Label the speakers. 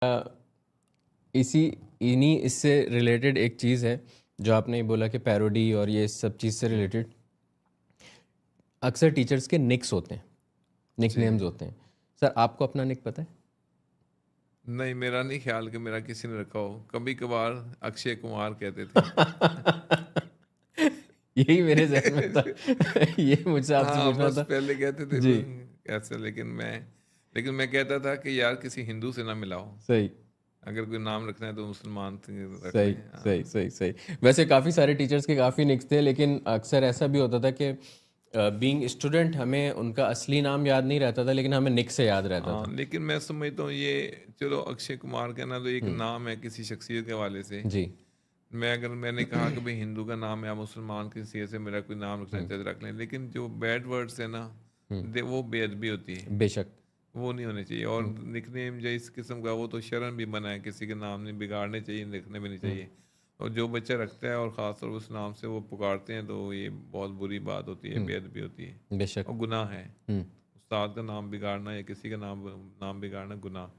Speaker 1: इसी इन्हीं इससे रिलेटेड एक चीज़ है जो आपने बोला कि पैरोडी और ये सब चीज़ से रिलेटेड अक्सर टीचर्स के निक्स होते हैं, निक
Speaker 2: जी।
Speaker 1: नेम्स होते हैं। सर आपको अपना निक पता है?
Speaker 2: नहीं, मेरा नहीं ख़्याल कि मेरा किसी ने रखा हो। कभी-कभार अक्षय कुमार कहते थे।
Speaker 1: यही मेरे ज़हन में था। ये मुझसे आपसे
Speaker 2: हाँ,
Speaker 1: पूछना
Speaker 2: बस
Speaker 1: था।
Speaker 2: पहले कहते थे
Speaker 1: जी,
Speaker 2: ऐसे, लेकिन मैं कहता था कि यार किसी हिंदू से ना मिलाओ।
Speaker 1: सही।
Speaker 2: अगर कोई नाम रखना है तो मुसलमान से रख
Speaker 1: सही,
Speaker 2: लें।
Speaker 1: सही,
Speaker 2: हाँ।
Speaker 1: सही, सही। वैसे काफ़ी सारे टीचर्स के काफ़ी निक्स थे, लेकिन अक्सर ऐसा भी होता था कि बीइंग स्टूडेंट हमें उनका असली नाम याद नहीं रहता था, लेकिन हमें निक से याद रहता
Speaker 2: हाँ,
Speaker 1: था।
Speaker 2: लेकिन मैं समझता हूँ ये चलो अक्षय कुमार कहना तो एक
Speaker 1: हुँ,
Speaker 2: नाम है किसी शख्सियत के हवाले से।
Speaker 1: जी।
Speaker 2: मैंने कहा कि भाई हिंदू का नाम है या मुसलमान किसी से मेरा कोई नाम रखना
Speaker 1: हुँ,
Speaker 2: चाहते रख लें, लेकिन जो बैड वर्ड्स है ना
Speaker 1: हुँ,
Speaker 2: वो बेअदबी होती है।
Speaker 1: बेशक।
Speaker 2: वो नहीं होने चाहिए। और
Speaker 1: हुँ,
Speaker 2: निकनेम जो इस किस्म का वो तो शर्म भी बना है, किसी के नाम नहीं बिगाड़ने चाहिए, लिखने भी नहीं
Speaker 1: हुँ,
Speaker 2: चाहिए। और जो बच्चा रखता है और ख़ासतौर उस नाम से वो पुकारते हैं तो ये बहुत बुरी बात होती है,
Speaker 1: हुँ,
Speaker 2: बेअदबी होती है
Speaker 1: बेशक।
Speaker 2: और गुनाह है।
Speaker 1: हुँ।
Speaker 2: उस्ताद का नाम बिगाड़ना या किसी का नाम नाम बिगाड़ना गुनाह है।